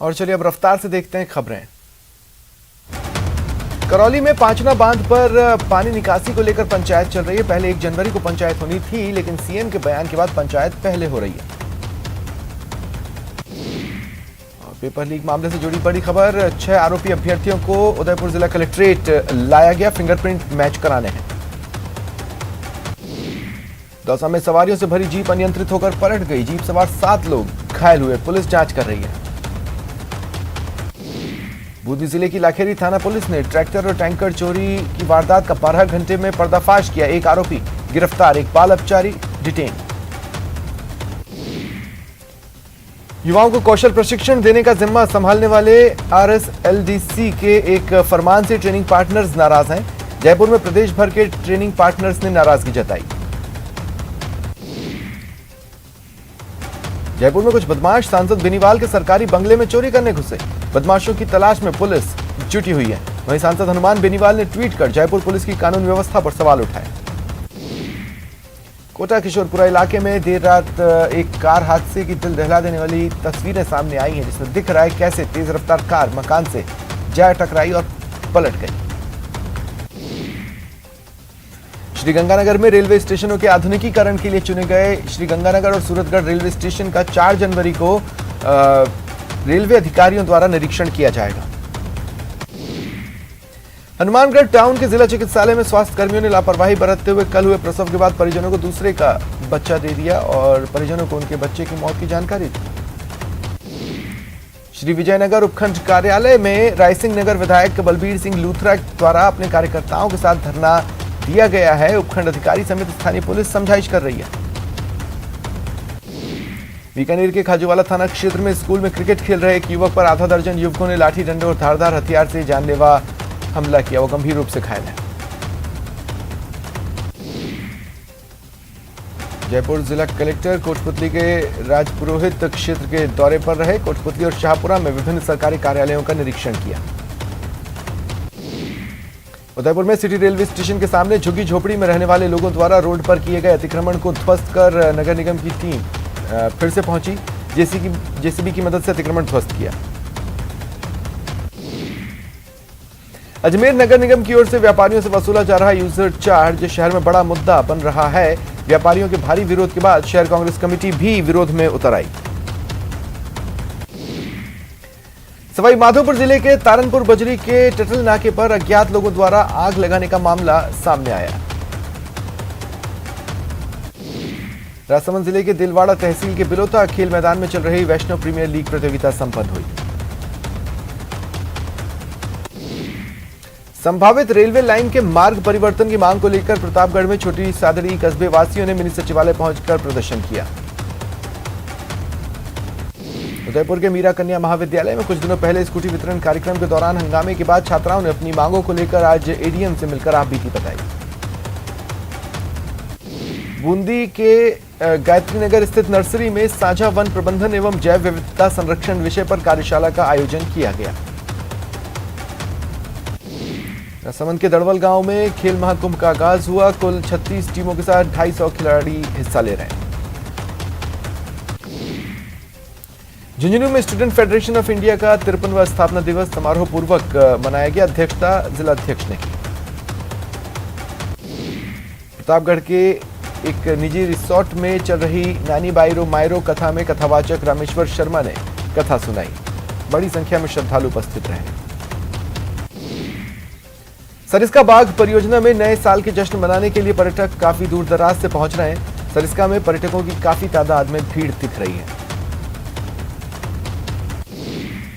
और चलिए अब रफ्तार से देखते हैं खबरें। करौली में पांचना बांध पर पानी निकासी को लेकर पंचायत चल रही है। पहले 1 जनवरी को पंचायत होनी थी, लेकिन सीएम के बयान के बाद पंचायत पहले हो रही है। और पेपर लीक मामले से जुड़ी बड़ी खबर, 6 आरोपी अभ्यर्थियों को उदयपुर जिला कलेक्ट्रेट लाया गया, फिंगरप्रिंट मैच कराने हैं। दौसा में सवारियों से भरी जीप अनियंत्रित होकर पलट गई, जीप सवार 7 लोग घायल हुए, पुलिस जांच कर रही है। बूंदी जिले की लाखेरी थाना पुलिस ने ट्रैक्टर और टैंकर चोरी की वारदात का 12 घंटे में पर्दाफाश किया, 1 आरोपी गिरफ्तार, 1 बाल अपचारी डिटेन। युवाओं को कौशल प्रशिक्षण देने का जिम्मा संभालने वाले आरएसएलडीसी के एक फरमान से ट्रेनिंग पार्टनर्स नाराज हैं। जयपुर में प्रदेश भर के ट्रेनिंग पार्टनर्स ने नाराजगी जताई। जयपुर में कुछ बदमाश सांसद बेनीवाल के सरकारी बंगले में चोरी करने घुसे, बदमाशों की तलाश में पुलिस जुटी हुई है। वहीं सांसद हनुमान बेनीवाल ने ट्वीट कर जयपुर पुलिस की कानून व्यवस्था पर सवाल उठाए। कोटा किशोरपुरा इलाके में देर रात एक कार हादसे की दिल दहला देने वाली तस्वीरें सामने आई हैं, जिसमें दिख रहा है कैसे तेज रफ्तार कार मकान से जा टकराई और पलट गई। श्रीगंगानगर में रेलवे स्टेशनों के आधुनिकीकरण के लिए चुने गए श्रीगंगानगर और सूरतगढ़ रेलवे स्टेशन का 4 जनवरी को रेलवे अधिकारियों द्वारा निरीक्षण किया जाएगा। हनुमानगढ़ टाउन के जिला चिकित्सालय में स्वास्थ्य कर्मियों ने लापरवाही बरतते हुए कल हुए प्रसव के बाद परिजनों को दूसरे का बच्चा दे दिया और परिजनों को उनके बच्चे की मौत की जानकारी दी। श्री विजयनगर उपखंड कार्यालय में रायसिंह नगर विधायक बलबीर सिंह लूथरा द्वारा अपने कार्यकर्ताओं के साथ धरना दिया गया है। उपखंड अधिकारी समेत स्थानीय पुलिस समझाइश कर रही है। बीकानेर के खाजूवाला थाना क्षेत्र में स्कूल में क्रिकेट खेल रहे एक युवक पर आधा दर्जन युवकों ने लाठी डंडे और धारदार हथियार से जानलेवा हमला किया, वो गंभीर रूप से घायल है। जयपुर जिला कलेक्टर कोटपुतली के राजपुरोहित क्षेत्र के दौरे पर रहे, कोटपुतली और शाहपुरा में विभिन्न सरकारी कार्यालयों का निरीक्षण किया। उदयपुर में सिटी रेलवे स्टेशन के सामने झुग्गी झोपड़ी में रहने वाले लोगों द्वारा रोड पर किए गए अतिक्रमण को ध्वस्त कर नगर निगम की टीम फिर से पहुंची, जेसीबी की मदद से अतिक्रमण ध्वस्त किया। अजमेर नगर निगम की ओर से व्यापारियों से वसूला जा रहा यूजर चार्ज शहर में बड़ा मुद्दा बन रहा है। व्यापारियों के भारी विरोध के बाद शहर कांग्रेस कमेटी भी विरोध में उतर आई। सवाई माधोपुर जिले के तारनपुर बजरी के टटल नाके पर अज्ञात लोगों द्वारा आग लगाने का मामला सामने आया। राजसमंद जिले के दिलवाड़ा तहसील के बिलोता खेल मैदान में चल रही वैष्णव प्रीमियर लीग प्रतियोगिता संपन्न हुई। संभावित रेलवे लाइन के मार्ग परिवर्तन की मांग को लेकर प्रतापगढ़ में छोटी सादड़ी कस्बे वासियों ने मिनी सचिवालय पहुंचकर प्रदर्शन किया। उदयपुर के मीरा कन्या महाविद्यालय में कुछ दिनों पहले स्कूटी वितरण कार्यक्रम के दौरान हंगामे के बाद छात्राओं ने अपनी मांगों को लेकर आज एडीएम से मिलकर आपबीती बताई। बूंदी के गायत्री नगर स्थित नर्सरी में साझा वन प्रबंधन एवं जैव विविधता संरक्षण विषय पर कार्यशाला का आयोजन किया गया। राजसमंद के दड़वल गांव में खेल महाकुंभ का आगाज हुआ, कुल 36 टीमों के साथ 250 खिलाड़ी हिस्सा ले रहे हैं। झुंझुनू में स्टूडेंट फेडरेशन ऑफ इंडिया का 53वां स्थापना दिवस समारोह पूर्वक मनाया गया, अध्यक्षता जिलाध्यक्ष ने की। प्रतापगढ़ के एक निजी रिसोर्ट में चल रही नानी बाईरो मायरो कथा में कथावाचक रामेश्वर शर्मा ने कथा सुनाई, बड़ी संख्या में श्रद्धालु उपस्थित रहे। सरिस्का बाघ परियोजना में नए साल के जश्न मनाने के लिए पर्यटक काफी दूर दराज से पहुंच रहे हैं। सरिस्का में पर्यटकों की काफी तादाद में भीड़ दिख रही है।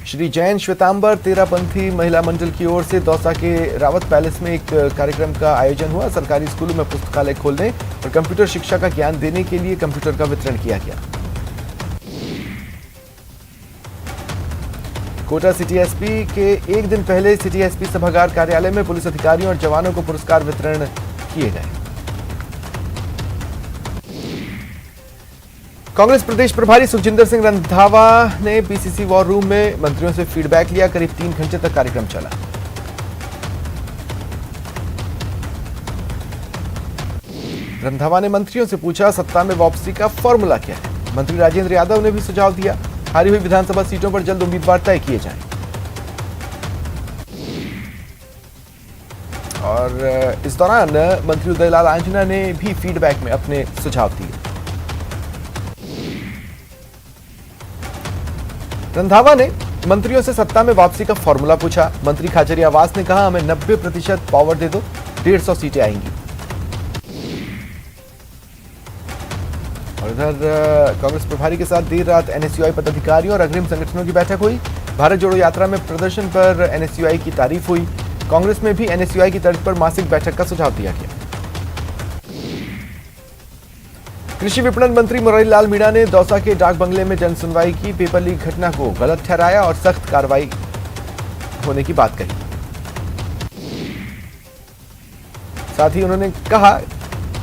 श्री जैन श्वेतांबर तेरापंथी महिला मंडल की ओर से दौसा के रावत पैलेस में एक कार्यक्रम का आयोजन हुआ। सरकारी स्कूलों में पुस्तकालय खोलने और कंप्यूटर शिक्षा का ज्ञान देने के लिए कंप्यूटर का वितरण किया गया। कोटा सिटी एसपी के एक दिन पहले सिटी एसपी सभागार कार्यालय में पुलिस अधिकारियों और जवानों को पुरस्कार वितरण किए गए। कांग्रेस प्रदेश प्रभारी सुखजिंदर सिंह रंधावा ने पीसीसी वॉर रूम में मंत्रियों से फीडबैक लिया, करीब 3 घंटे तक कार्यक्रम चला। रंधावा ने मंत्रियों से पूछा, सत्ता में वापसी का फॉर्मूला क्या है। मंत्री राजेंद्र यादव ने भी सुझाव दिया। हारी हुई विधानसभा सीटों पर जल्द उम्मीदवार तय किए जाएं। और इस दौरान मंत्री उदयलाल आंजना ने भी फीडबैक में अपने सुझाव दिए। रंधावा ने मंत्रियों से सत्ता में वापसी का फॉर्मूला पूछा। मंत्री खाचरियावास ने कहा, हमें 90% पावर दे दो, 150 सीटें आएंगी। और इधर कांग्रेस प्रभारी के साथ देर रात एनएसयूआई पदाधिकारियों और अग्रिम संगठनों की बैठक हुई। भारत जोड़ो यात्रा में प्रदर्शन पर एनएसयूआई की तारीफ हुई। कांग्रेस में भी एनएसयूआई की तर्ज पर मासिक बैठक का सुझाव दिया गया। कृषि विपणन मंत्री मुरलीलाल मीणा ने दौसा के डाक बंगले में जन सुनवाई की। पेपर लीक घटना को गलत ठहराया और सख्त कार्रवाई होने की बात कही। साथ ही उन्होंने कहा,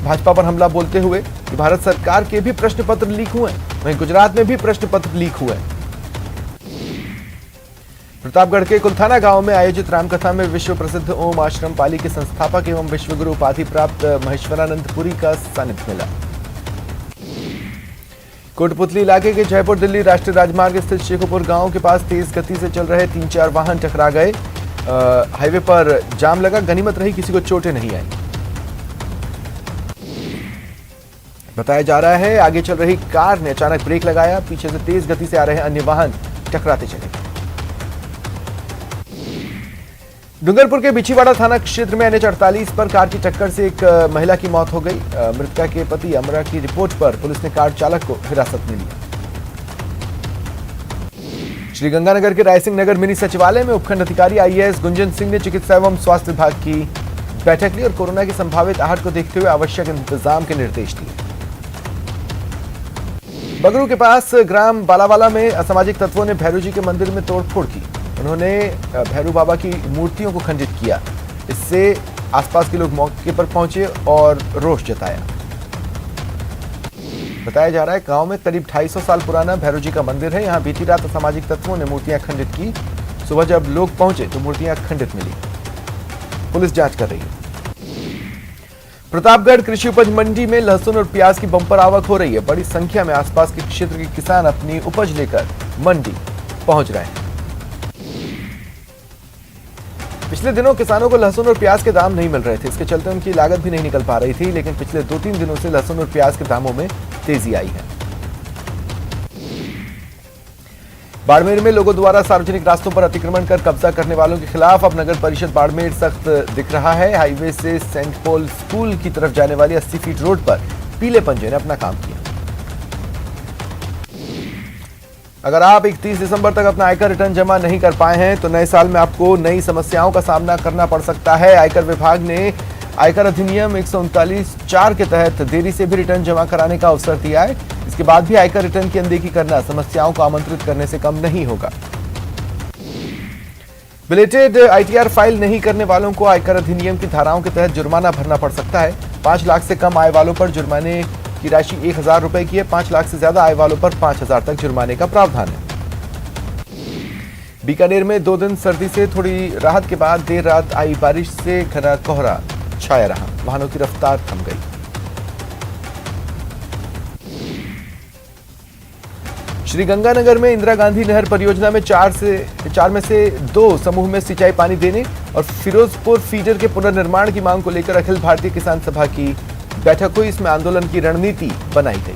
भाजपा पर हमला बोलते हुए कि भारत सरकार के भी प्रश्न पत्र लीक हुए, वहीं गुजरात में भी प्रश्न पत्र लीक हुए। प्रतापगढ़ के कुलथाना गांव में आयोजित रामकथा में विश्व प्रसिद्ध ओम आश्रम पाली के संस्थापक एवं विश्वगुरु उपाधि प्राप्त महेश्वरानंद पुरी का सानिध्य मिला। कोटपुतली इलाके के जयपुर दिल्ली राष्ट्रीय राजमार्ग स्थित शेखोपुर गांव के पास तेज गति से चल रहे 3-4 वाहन टकरा गए। हाईवे पर जाम लगा। गनीमत रही किसी को चोटें नहीं आई। बताया जा रहा है, आगे चल रही कार ने अचानक ब्रेक लगाया। पीछे से तेज गति से आ रहे अन्य वाहन टकराते चले। डूंगरपुर के बिछीवाड़ा थाना क्षेत्र में NH-48 पर कार की टक्कर से एक महिला की मौत हो गई। मृतका के पति अमरा की रिपोर्ट पर पुलिस ने कार चालक को हिरासत में लिया। श्रीगंगानगर के रायसिंह नगर मिनी सचिवालय में उपखंड अधिकारी IAS गुंजन सिंह ने चिकित्सा एवं स्वास्थ्य विभाग की बैठक ली और कोरोना की संभावित आहट को देखते हुए आवश्यक इंतजाम के निर्देश दिए। बगरू के पास ग्राम बालावाला में असामाजिक तत्वों ने भैरू जी के मंदिर में तोड़फोड़ की। उन्होंने भैरू बाबा की मूर्तियों को खंडित किया। इससे आसपास के लोग मौके पर पहुंचे और रोष जताया। बताया जा रहा है, गांव में करीब 250 साल पुराना भैरू जी का मंदिर है। यहां बीती रात असामाजिक तत्वों ने मूर्तियां खंडित की। सुबह जब लोग पहुंचे तो मूर्तियां खंडित मिली। पुलिस जांच कर रही है। प्रतापगढ़ कृषि उपज मंडी में लहसुन और प्याज की बंपर आवक हो रही है। बड़ी संख्या में आसपास के क्षेत्र के किसान अपनी उपज लेकर मंडी पहुंच रहे हैं। पिछले दिनों किसानों को लहसुन और प्याज के दाम नहीं मिल रहे थे। इसके चलते उनकी लागत भी नहीं निकल पा रही थी, लेकिन पिछले 2-3 दिनों से लहसुन और प्याज के दामों में तेजी आई है। बाड़मेर में लोगों द्वारा सार्वजनिक रास्तों पर अतिक्रमण कर कब्जा करने वालों के खिलाफ अब नगर परिषद बाड़मेर सख्त दिख रहा है। हाईवे से सेंट पॉल स्कूल की तरफ जाने वाली 80 फीट रोड पर पीले पंजे ने अपना काम किया। अगर आप 31 दिसंबर तक अपना आयकर रिटर्न जमा नहीं कर पाए हैं तो नए साल में आपको नई समस्याओं का सामना करना पड़ सकता है। आयकर विभाग ने आयकर अधिनियम 139(4) के तहत देरी से भी रिटर्न जमा कराने का अवसर दिया है। इसके बाद भी आयकर रिटर्न की अनदेखी करना समस्याओं को आमंत्रित करने से कम नहीं होगा। बिलेटेड ITR फाइल नहीं करने वालों को आयकर अधिनियम की धाराओं के तहत जुर्माना भरना पड़ सकता है। 5 लाख से कम आय वालों पर जुर्माने की राशि 1000 रुपए की है। 5 लाख से ज्यादा आय वालों पर 5000 तक जुर्माने का प्रावधान है। बीकानेर में 2 दिन सर्दी से थोड़ी राहत के बाद देर रात आई बारिश से घना कोहरा छाया रहा। वाहनों की रफ्तार थम गई। श्रीगंगानगर में इंदिरा गांधी नहर परियोजना में 4 में से 2 समूह में सिंचाई पानी देने और फिरोजपुर फीडर के पुनर्निर्माण की मांग को लेकर अखिल भारतीय किसान सभा की बैठक हुई। इसमें आंदोलन की रणनीति बनाई गई।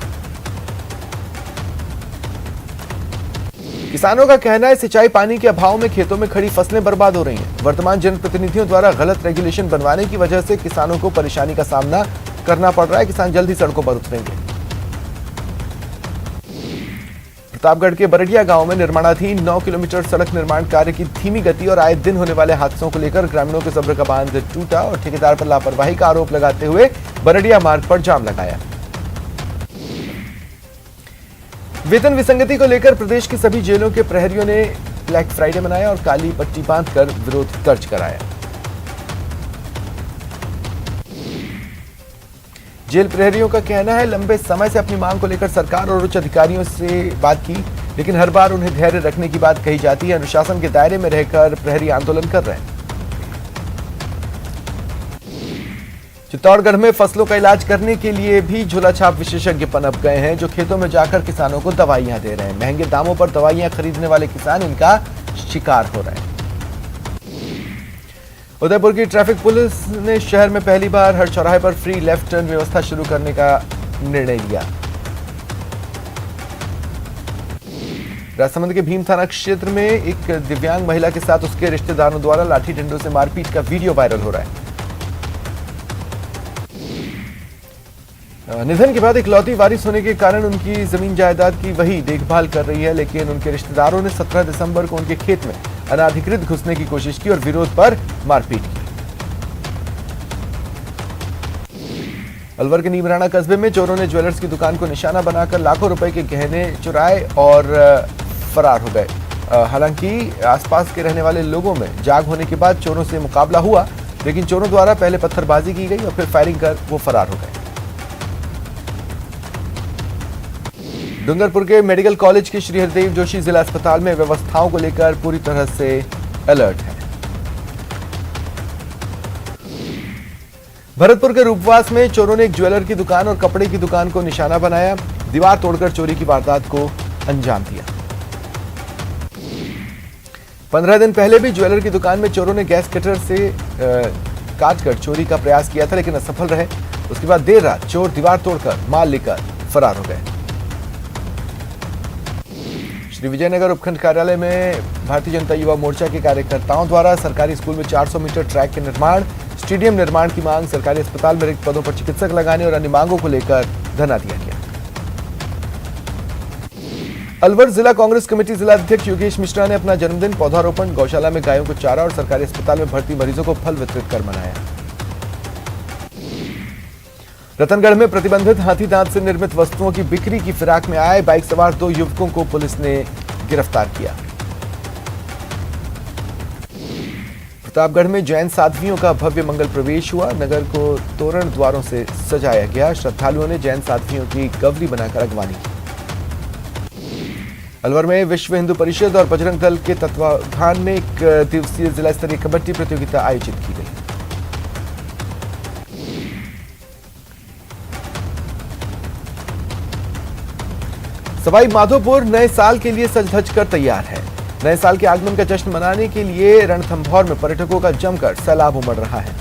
किसानों का कहना है, सिंचाई पानी के अभाव में खेतों में खड़ी फसलें बर्बाद हो रही हैं। वर्तमान जनप्रतिनिधियों द्वारा गलत रेगुलेशन बनवाने की वजह से किसानों को परेशानी का सामना करना पड़ रहा है। किसान जल्द ही सड़कों पर उतरेंगे। प्रतापगढ़ के बरडिया गांव में निर्माणाधीन 9 किलोमीटर सड़क निर्माण कार्य की धीमी गति और आए दिन होने वाले हादसों को लेकर ग्रामीणों के सब्र का बांध टूटा और ठेकेदार पर लापरवाही का आरोप लगाते हुए बरडिया मार्ग पर जाम लगाया। वेतन विसंगति को लेकर प्रदेश की सभी जेलों के प्रहरियों ने ब्लैक फ्राइडे मनाया और काली पट्टी बांधकर विरोध दर्ज कराया। जेल प्रहरियों का कहना है, लंबे समय से अपनी मांग को लेकर सरकार और उच्च अधिकारियों से बात की, लेकिन हर बार उन्हें धैर्य रखने की बात कही जाती है। अनुशासन के दायरे में रहकर प्रहरी आंदोलन कर रहे हैं। चित्तौड़गढ़ में फसलों का इलाज करने के लिए भी झोला छाप विशेषज्ञ पनप गए हैं, जो खेतों में जाकर किसानों को दवाइयां दे रहे हैं। महंगे दामों पर दवाइयां खरीदने वाले किसान इनका शिकार हो रहे हैं। उदयपुर की ट्रैफिक पुलिस ने शहर में पहली बार हर चौराहे पर फ्री लेफ्ट टर्न व्यवस्था शुरू करने का निर्णय लिया। राजसमंद के भीम थाना क्षेत्र में एक दिव्यांग महिला के साथ उसके रिश्तेदारों द्वारा लाठी डंडों से मारपीट का वीडियो वायरल हो रहा है। निधन के बाद इकलौती वारिस होने के कारण उनकी जमीन जायदाद की वही देखभाल कर रही है, लेकिन उनके रिश्तेदारों ने 17 दिसंबर को उनके खेत में अनाधिकृत घुसने की कोशिश की और विरोध पर मारपीट की। अलवर के नीमराना कस्बे में चोरों ने ज्वेलर्स की दुकान को निशाना बनाकर लाखों रुपए के गहने चुराए और फरार हो गए। हालांकि आसपास के रहने वाले लोगों में जाग होने के बाद चोरों से मुकाबला हुआ, लेकिन चोरों द्वारा पहले पत्थरबाजी की गई और फिर फायरिंग कर वो फरार हो गए। डूंगरपुर के मेडिकल कॉलेज के श्री हरिदेव जोशी जिला अस्पताल में व्यवस्थाओं को लेकर पूरी तरह से अलर्ट है। भरतपुर के रूपवास में चोरों ने एक ज्वेलर की दुकान और कपड़े की दुकान को निशाना बनाया, दीवार तोड़कर चोरी की वारदात को अंजाम दिया। 15 दिन पहले भी ज्वेलर की दुकान में चोरों ने गैस कटर से काटकर चोरी का प्रयास किया था, लेकिन असफल रहे। उसके बाद देर रात चोर दीवार तोड़कर माल लेकर फरार हो गए। श्री विजयनगर उपखंड कार्यालय में भारतीय जनता युवा मोर्चा के कार्यकर्ताओं द्वारा सरकारी स्कूल में 400 मीटर ट्रैक के निर्माण, स्टेडियम निर्माण की मांग, सरकारी अस्पताल में रिक्त पदों पर चिकित्सक लगाने और अन्य मांगों को लेकर धरना दिया गया। अलवर जिला कांग्रेस कमेटी जिला अध्यक्ष योगेश मिश्रा ने अपना जन्मदिन पौधारोपण, गौशाला में गायों को चारा और सरकारी अस्पताल में भर्ती मरीजों को फल वितरित कर मनाया। रतनगढ़ में प्रतिबंधित हाथी दांत से निर्मित वस्तुओं की बिक्री की फिराक में आए बाइक सवार 2 युवकों को पुलिस ने गिरफ्तार किया। प्रतापगढ़ में जैन साध्वियों का भव्य मंगल प्रवेश हुआ, नगर को तोरण द्वारों से सजाया गया। श्रद्धालुओं ने जैन साध्वियों की गवली बनाकर अगवानी की। अलवर में विश्व हिंदू परिषद और बजरंग दल के तत्वावधान में एक दिवसीय जिला स्तरीय कबड्डी प्रतियोगिता आयोजित की गई। सवाई माधोपुर नए साल के लिए सज धज कर तैयार है। नए साल के आगमन का जश्न मनाने के लिए रणथंभौर में पर्यटकों का जमकर सैलाब उमड़ रहा है।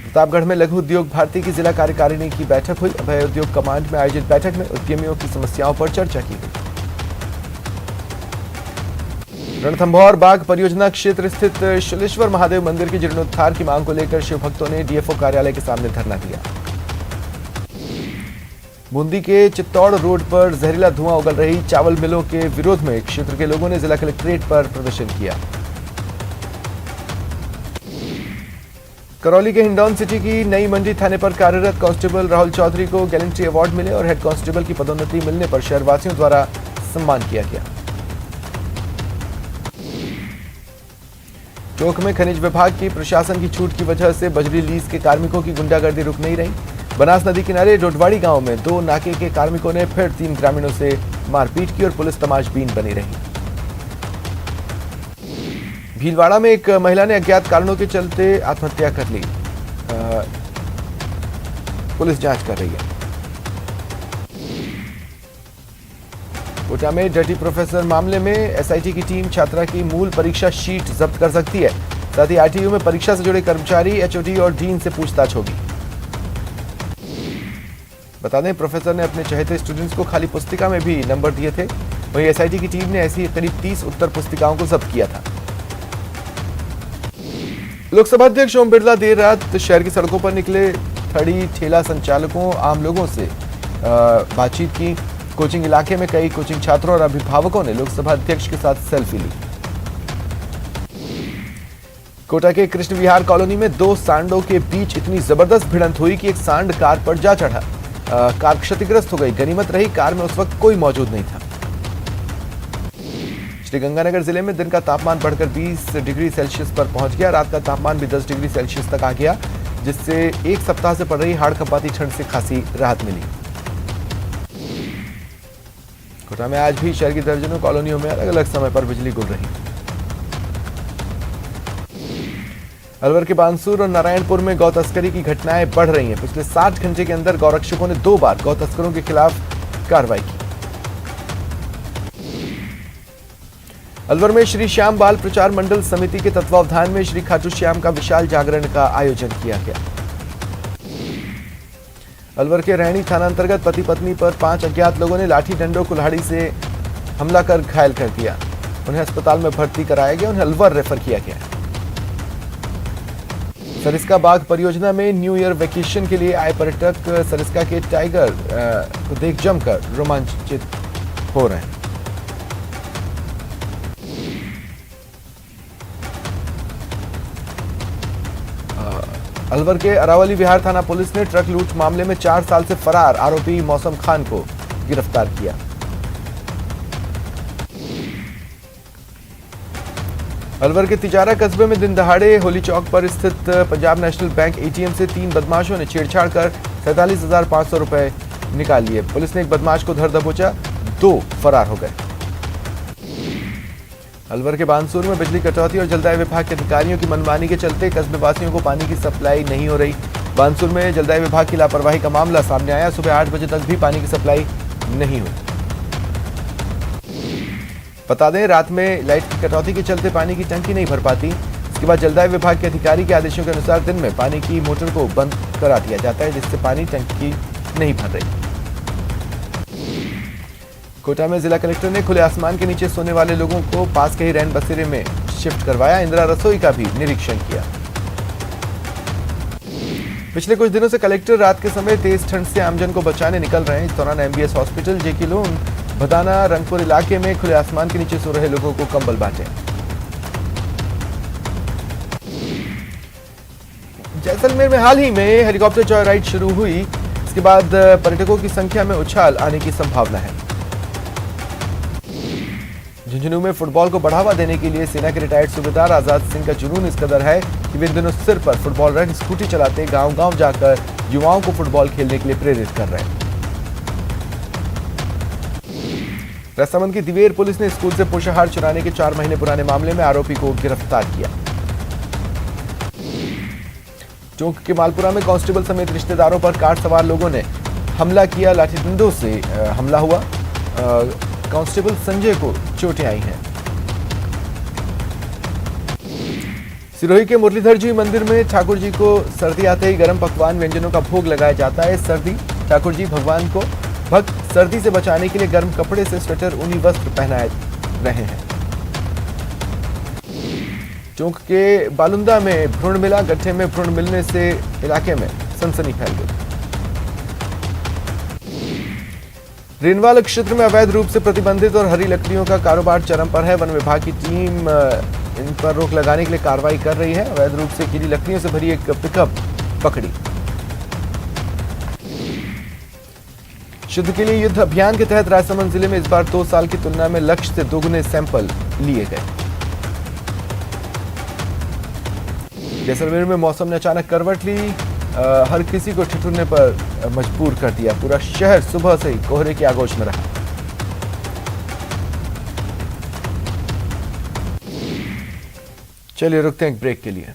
प्रतापगढ़ में लघु उद्योग भारती की जिला कार्यकारिणी की बैठक हुई। अभय उद्योग कमांड में आयोजित बैठक में उद्यमियों की समस्याओं पर चर्चा की गई। रणथंभौर बाग परियोजना क्षेत्र स्थित शलेश्वर महादेव मंदिर के जीर्णोद्धार की मांग को लेकर शिव भक्तों ने डीएफओ कार्यालय के सामने धरना दिया। बूंदी के चित्तौड़ रोड पर जहरीला धुआं उगल रही चावल मिलों के विरोध में क्षेत्र के लोगों ने जिला कलेक्ट्रेट पर प्रदर्शन किया। करौली के हिंडौन सिटी की नई मंडी थाने पर कार्यरत कांस्टेबल राहुल चौधरी को गैलेंट्री अवार्ड मिले और हेड कांस्टेबल की पदोन्नति मिलने पर शहरवासियों द्वारा सम्मान किया गया। टोंक में खनिज विभाग की प्रशासन की छूट की वजह से बजरी लीज के कार्मिकों की गुंडागर्दी रुक नहीं रही। बनास नदी किनारे डोडवाड़ी गांव में 2 नाके के कार्मिकों ने फिर 3 ग्रामीणों से मारपीट की और पुलिस तमाशबीन बनी रही। भीलवाड़ा में एक महिला ने अज्ञात कारणों के चलते आत्महत्या कर ली। पुलिस जांच कर रही है। कोटा में डर्टी प्रोफेसर मामले में एसआईटी की टीम छात्रा की मूल परीक्षा शीट जब्त कर सकती है। साथ ही आईटीयू में परीक्षा से जुड़े कर्मचारी, एचओडी और डीन से पूछताछ होगी। बता दें, प्रोफेसर ने अपने चहेते स्टूडेंट्स को खाली पुस्तिका में भी नंबर दिए थे। वहीं एसआईटी की टीम ने ऐसी करीब 30 उत्तर पुस्तिकाओं को जब्त किया था। लोकसभा अध्यक्ष ओम बिरला देर रात शहर की सड़कों पर निकले, ठड़ी ठेला संचालकों, आम लोगों से बातचीत की। कोचिंग इलाके में कई कोचिंग छात्रों और अभिभावकों ने लोकसभा अध्यक्ष के साथ सेल्फी ली। कोटा के कृष्ण विहार कॉलोनी में 2 सांडों के बीच इतनी जबरदस्त भिड़ंत हुई कि एक सांड कार पर जा चढ़ा। कार क्षतिग्रस्त हो गई। गनीमत रही कार में उस वक्त कोई मौजूद नहीं था। श्रीगंगानगर जिले में दिन का तापमान बढ़कर 20 डिग्री सेल्सियस पर पहुंच गया। रात का तापमान भी 10 डिग्री सेल्सियस तक आ गया, जिससे एक सप्ताह से पड़ रही हाड़ कंपाती ठंड से खासी राहत मिली। कोटा में आज भी शहर की दर्जनों कॉलोनियों में अलग अलग समय पर बिजली गुल रही। अलवर के बानसूर और नारायणपुर में गौ तस्करी की घटनाएं बढ़ रही हैं। पिछले 60 घंटे के अंदर गौरक्षकों ने 2 बार गौ तस्करों के खिलाफ कार्रवाई की। अलवर में श्री श्याम बाल प्रचार मंडल समिति के तत्वावधान में श्री खाटू श्याम का विशाल जागरण का आयोजन किया गया। अलवर के रैणी थाना अंतर्गत पति पत्नी पर 5 अज्ञात लोगों ने लाठी डंडों कुल्हाड़ी से हमला कर घायल कर दिया। उन्हें अस्पताल में भर्ती कराया गया, उन्हें अलवर रेफर किया गया। सरिस्का बाग परियोजना में न्यू ईयर वेकेशन के लिए आए पर्यटक सरिस्का के टाइगर को देख जमकर रोमांचित हो रहे हैं। अलवर के अरावली विहार थाना पुलिस ने ट्रक लूट मामले में 4 साल से फरार आरोपी मौसम खान को गिरफ्तार किया। अलवर के तिजारा कस्बे में दिन दहाड़े होली चौक पर स्थित पंजाब नेशनल बैंक एटीएम से 3 बदमाशों ने छेड़छाड़ कर 47,500 रुपए निकाल लिए। पुलिस ने एक बदमाश को धर दबोचा, 2 फरार हो गए। अलवर के बानसूर में बिजली कटौती और जलदाय विभाग के अधिकारियों की मनमानी के चलते कस्बे वासियों को पानी की सप्लाई नहीं हो रही। बानसूर में जलदाय विभाग की लापरवाही का मामला सामने आया। सुबह 8 बजे तक भी पानी की सप्लाई नहीं हुई। बता दें, रात में लाइट की कटौती के चलते पानी की टंकी नहीं भर पाती। इसके बाद जलदाय विभाग के अधिकारी के आदेशों के अनुसार दिन में पानी की मोटर को बंद करा दिया जाता है, जिससे पानी टंकी नहीं भर रही। कोटा में जिला कलेक्टर ने खुले आसमान के नीचे सोने वाले लोगों को पास के ही रैन बसेरे में शिफ्ट करवाया। इंदिरा रसोई का भी निरीक्षण किया। पिछले कुछ दिनों से कलेक्टर रात के समय तेज ठंड से आमजन को बचाने निकल रहे हैं। इस दौरान एमबीएस हॉस्पिटल, जेके लोन, भदाना, रंगपुर इलाके में खुले आसमान के नीचे सो रहे लोगों को कंबल बांटे। जैसलमेर में हाल ही में हेलीकॉप्टर जॉय राइड शुरू हुई। इसके बाद पर्यटकों की संख्या में उछाल आने की संभावना है। झुंझुनू में फुटबॉल को बढ़ावा देने के लिए सेना के रिटायर्ड सूबेदार आजाद सिंह का जुनून इस कदर है कि वे इन दिनों सिर पर फुटबॉल रख स्कूटी चलाते गांव-गांव जाकर युवाओं को फुटबॉल खेलने के लिए प्रेरित कर रहे हैं। राजसमंद की दिवेर पुलिस ने स्कूल से पोषाहार चुराने के 4 महीने पुराने मामले में आरोपी को गिरफ्तार किया। चौक के मालपुरा में कांस्टेबल समेत रिश्तेदारों पर कार सवार लोगों ने हमला किया। लाठी डंडों से हमला हुआ। कांस्टेबल संजय को चोटें आई हैं। सिरोही के मुरलीधर जी मंदिर में ठाकुर जी को सर्दी आते ही गर्म पकवान व्यंजनों का भोग लगाया जाता है। सर्दी ठाकुर जी भगवान को भक्त सर्दी से बचाने के लिए गर्म कपड़े से स्वेटर, ऊनी वस्त्र पहनाए रहे हैं। चौक के बालुंदा में भ्रूण मिला। गड्ढे में भ्रूण मिलने से इलाके में सनसनी फैल गई। रेनवाल क्षेत्र में अवैध रूप से प्रतिबंधित और हरी लकड़ियों का कारोबार चरम पर है। वन विभाग की टीम इन पर रोक लगाने के लिए कार्रवाई कर रही है। अवैध रूप से गिरी लकड़ियों से भरी एक पिकअप पकड़ी। शुद्ध के लिए युद्ध अभियान के तहत राजसमंद जिले में इस बार 2 साल की तुलना में लक्ष्य से दोगुने सैंपल लिए गए। जैसलमेर में मौसम ने अचानक करवट ली। हर किसी को ठिठुरने पर मजबूर कर दिया। पूरा शहर सुबह से ही कोहरे की आगोश में रहा। चलिए रुकते हैं एक ब्रेक के लिए।